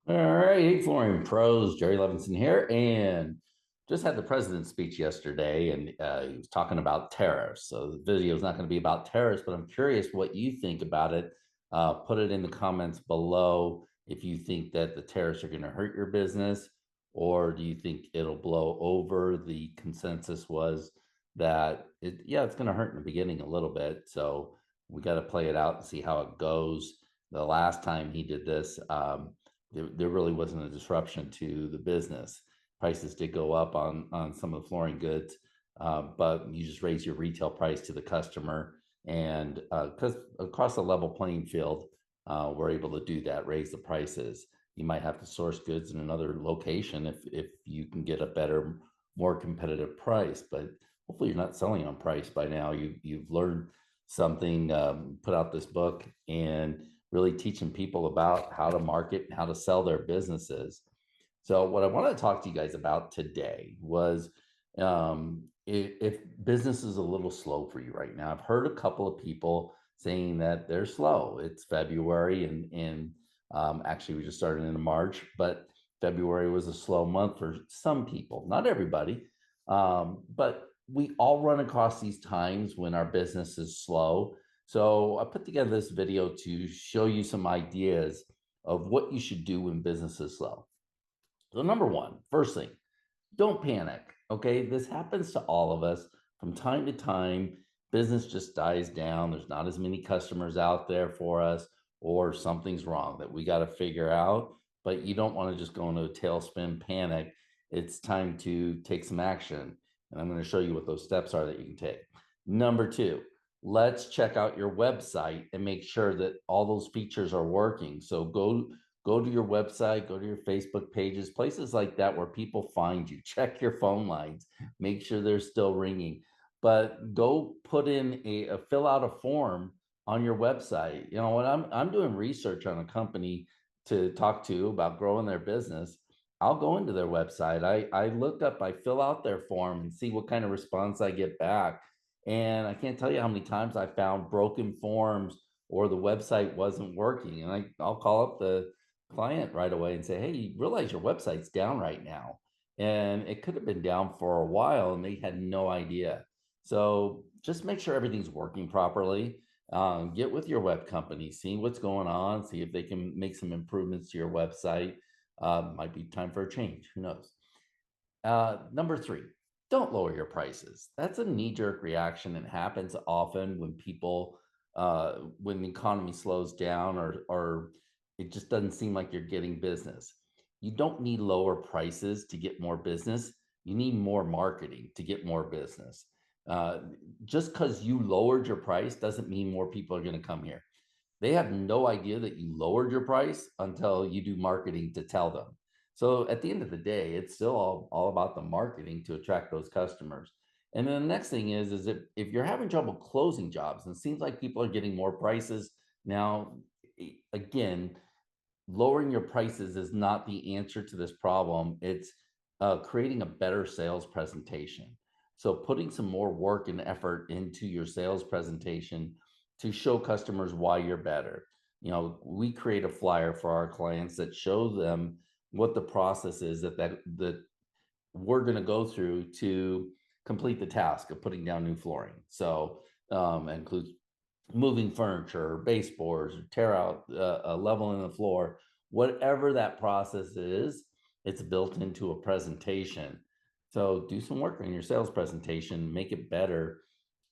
All right, hey, Flooring Pros, Jerry Levinson here, and just had the president's speech yesterday, and he was talking about tariffs. So the video is not going to be about tariffs, but I'm curious what you think about it. Put it in the comments below if you think that the tariffs are going to hurt your business, or do you think it'll blow over? The consensus was that yeah, it's going to hurt in the beginning a little bit. So we got to play it out and see how it goes. The last time he did this, there really wasn't a disruption to the business. Prices did go up on some of the flooring goods, but you just raise your retail price to the customer, and because across a level playing field, we're able to do that, raise the prices. You might have to source goods in another location if you can get a better, more competitive price, but hopefully you're not selling on price by now. You've learned something, put out this book, and really teaching people about how to market and how to sell their businesses. So, what I want to talk to you guys about today was if business is a little slow for you right now. I've heard a couple of people saying that they're slow. It's February, and actually, we just started in March, but February was a slow month for some people, not everybody. But we all run across these times when our business is slow. So I put together this video to show you some ideas of what you should do when business is slow. So number one, first thing, don't panic. Okay, this happens to all of us from time to time. Business just dies down. There's not as many customers out there for us, or something's wrong that we got to figure out. But you don't want to just go into a tailspin panic. It's time to take some action. And I'm going to show you what those steps are that you can take. Number two, let's check out your website and make sure that all those features are working. So go to your website, go to your Facebook pages, places like that where people find you. Check your phone lines, make sure they're still ringing. But go put in a fill out a form on your website. You know, when I'm doing research on a company to talk to about growing their business, I'll go into their website. I look up, I fill out their form and see what kind of response I get back. And I can't tell you how many times I found broken forms or the website wasn't working. And I'll call up the client right away and say, hey, you realize your website's down right now. And it could have been down for a while and they had no idea. So just make sure everything's working properly. Get with your web company, see what's going on, see if they can make some improvements to your website. Might be time for a change. Who knows? Number three, don't lower your prices. That's a knee jerk reaction. It happens often when people, when the economy slows down or it just doesn't seem like you're getting business. You don't need lower prices to get more business. You need more marketing to get more business. Uh, just because you lowered your price doesn't mean more people are going to come here. They have no idea that you lowered your price until you do marketing to tell them. So at the end of the day, it's still all about the marketing to attract those customers. And then the next thing is if you're having trouble closing jobs and it seems like people are getting more prices now, again, lowering your prices is not the answer to this problem. It's creating a better sales presentation. So putting some more work and effort into your sales presentation to show customers why you're better. You know, we create a flyer for our clients that shows them what the process is that we're going to go through to complete the task of putting down new flooring. So it includes moving furniture, baseboards, tear out, leveling the floor, whatever that process is, it's built into a presentation. So do some work on your sales presentation, make it better.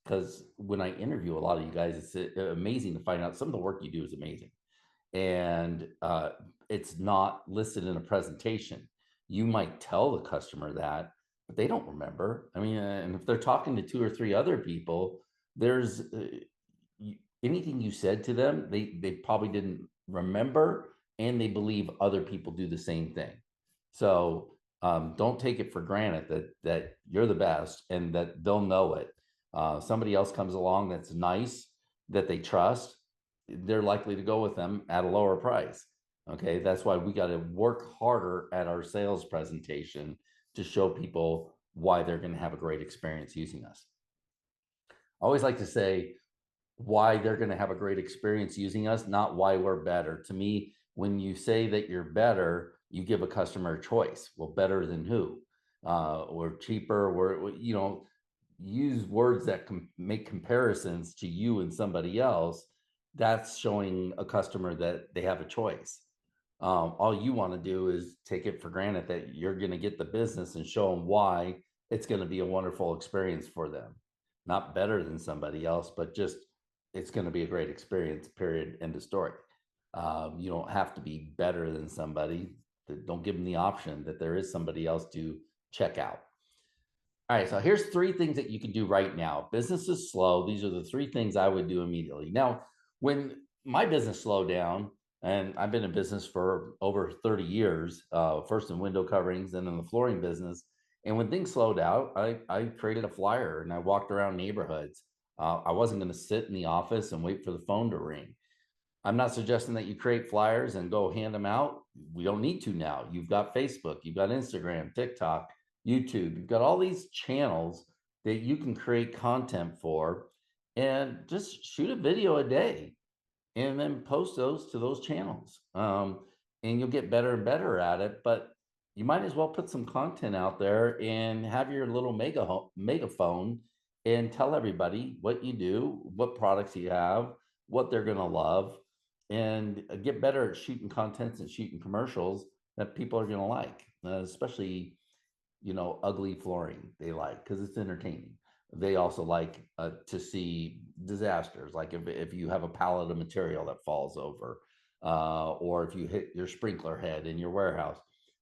Because when I interview a lot of you guys, it's amazing to find out some of the work you do is amazing. And it's not listed in a presentation. You might tell the customer that, but they don't remember. I mean, and if they're talking to two or three other people, there's anything you said to them, they probably didn't remember, and they believe other people do the same thing. So don't take it for granted that you're the best and that they'll know it. Somebody else comes along that's nice, that they trust, they're likely to go with them at a lower price. Okay, that's why we got to work harder at our sales presentation to show people why they're going to have a great experience using us. I always like to say why they're going to have a great experience using us, not why we're better. To me, when you say that you're better, you give a customer a choice. Well, better than who? Or cheaper, or, use words that make comparisons to you and somebody else. That's showing a customer that they have a choice. All you want to do is take it for granted that you're going to get the business and show them why it's going to be a wonderful experience for them. Not better than somebody else, but just it's going to be a great experience, period, end of story. You don't have to be better than somebody. Don't give them the option that there is somebody else to check out. All right, so here's three things that you can do right now. Business is slow. These are the three things I would do immediately. Now, when my business slowed down, and I've been in business for over 30 years, first in window coverings, then in the flooring business. And when things slowed out, I created a flyer and I walked around neighborhoods. I wasn't going to sit in the office and wait for the phone to ring. I'm not suggesting that you create flyers and go hand them out. We don't need to now. You've got Facebook, you've got Instagram, TikTok, YouTube, you've got all these channels that you can create content for, and just shoot a video a day and then post those to those channels. And you'll get better and better at it. But you might as well put some content out there and have your little megaphone and tell everybody what you do, what products you have, what they're going to love, and get better at shooting contents and shooting commercials that people are going to like, especially ugly flooring they like because it's entertaining. They also like to see disasters, like if you have a pallet of material that falls over, or if you hit your sprinkler head in your warehouse.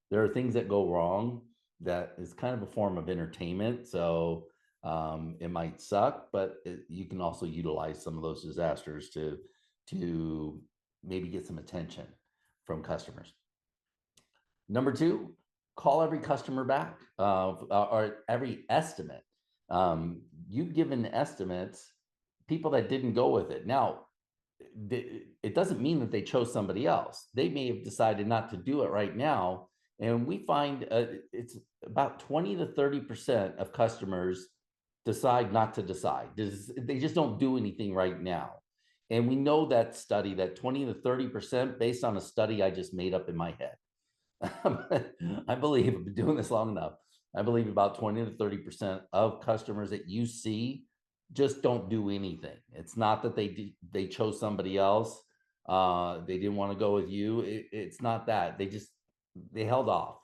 There are things that go wrong that is kind of a form of entertainment. So it might suck, but you can also utilize some of those disasters to maybe get some attention from customers. Number two, call every customer back, or every estimate. You've given estimates, people that didn't go with it. Now, it doesn't mean that they chose somebody else. They may have decided not to do it right now. And we find it's about 20 to 30% of customers decide not to decide. They just don't do anything right now. And we know that study, that 20 to 30%, based on a study I just made up in my head. I believe, I've been doing this long enough. I believe about 20 to 30% of customers that you see just don't do anything. It's not that they chose somebody else. They didn't want to go with you. It's not that. They held off.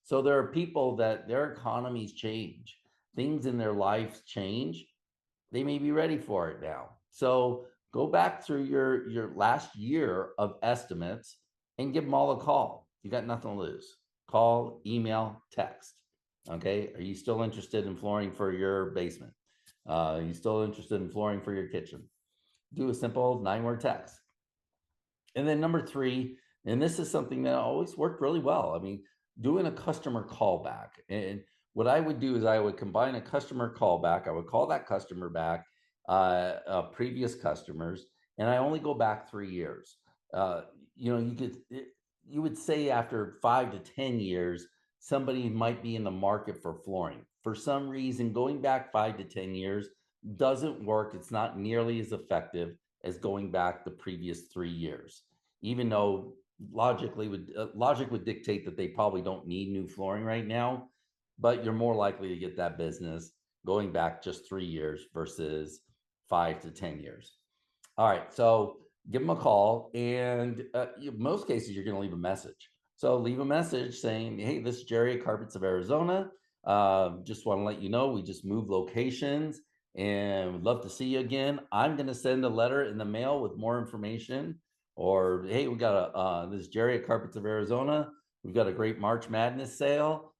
So there are people that their economies change, things in their lives change. They may be ready for it now. So go back through your last year of estimates and give them all a call. You got nothing to lose. Call, email, text. Okay. Are you still interested in flooring for your basement? Are you still interested in flooring for your kitchen? Do a simple 9-word text. And then number three, and this is something that always worked really well. I mean, doing a customer callback. And what I would do is I would combine a customer callback. I would call that customer back, previous customers, and I only go back 3 years. You would say after 5 to 10 years, somebody might be in the market for flooring. For some reason, going back 5 to 10 years doesn't work. It's not nearly as effective as going back the previous 3 years, even though logic would dictate that they probably don't need new flooring right now, but you're more likely to get that business going back just 3 years versus 5 to 10 years. All right, so give them a call, and in most cases, you're going to leave a message. So leave a message saying, hey, this is Jerry at Carpets of Arizona. Just want to let you know we just moved locations and would love to see you again. I'm going to send a letter in the mail with more information. Or, hey, we got this is Jerry at Carpets of Arizona. We've got a great March Madness sale.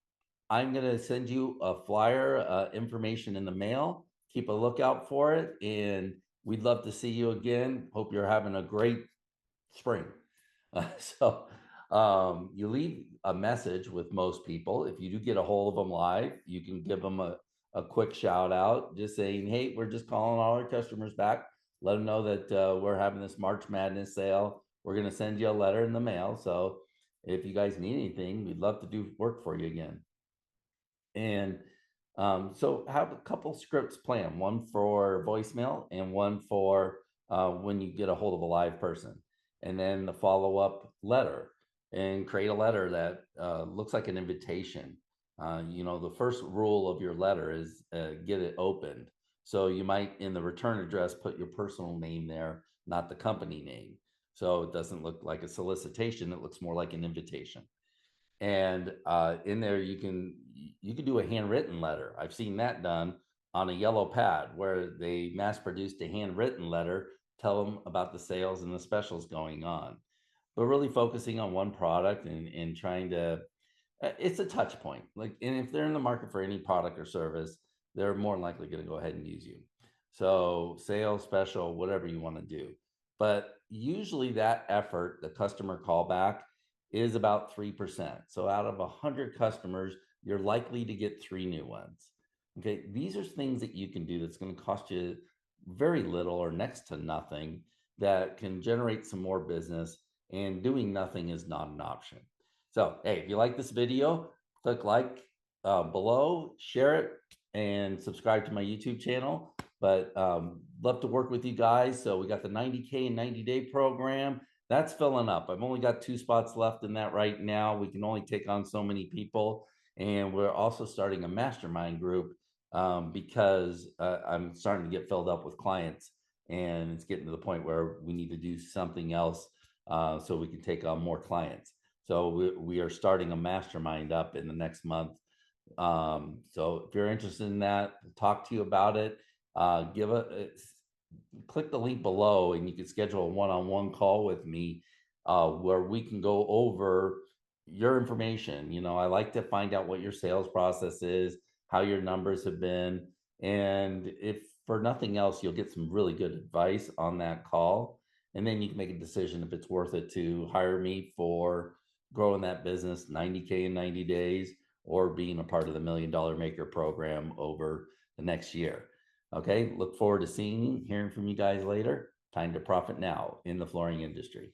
I'm going to send you a flyer, information in the mail. Keep a lookout for it. And we'd love to see you again. Hope you're having a great spring. So you leave a message with most people. If you do get a hold of them live, you can give them a quick shout out, just saying, hey, we're just calling all our customers back. Let them know that we're having this March Madness sale. We're going to send you a letter in the mail. So if you guys need anything, we'd love to do work for you again. And so have a couple scripts planned, one for voicemail and one for when you get a hold of a live person. And then the follow-up letter, and create a letter that looks like an invitation. The first rule of your letter is get it opened. So you might, in the return address, put your personal name there, not the company name. So it doesn't look like a solicitation, it looks more like an invitation. And in there you can do a handwritten letter. I've seen that done on a yellow pad where they mass produced a handwritten letter, tell them about the sales and the specials going on, but really focusing on one product and trying to it's a touch point. Like, and if they're in the market for any product or service, they're more than likely going to go ahead and use you. So sales, special, whatever you want to do. But usually that effort, the customer callback, is about 3%. So out of 100 customers, you're likely to get 3 new ones. Okay. These are things that you can do that's going to cost you very little or next to nothing, that can generate some more business, and doing nothing is not an option. So, hey, if you like this video, click like below, share it, and subscribe to my YouTube channel. But love to work with you guys. So we got the 90K and 90-day program. That's filling up. I've only got 2 spots left in that right now. We can only take on so many people. And we're also starting a mastermind group because I'm starting to get filled up with clients. And it's getting to the point where we need to do something else so we can take on more clients. So we are starting a mastermind up in the next month. So if you're interested in that, talk to you about it. Click the link below, and you can schedule a one-on-one call with me where we can go over your information. I like to find out what your sales process is, how your numbers have been, and if for nothing else, you'll get some really good advice on that call. And then you can make a decision if it's worth it to hire me for growing that business 90K in 90 days, or being a part of the $1 Million Maker program over the next year. Okay, look forward to hearing from you guys later. Time to profit now in the flooring industry.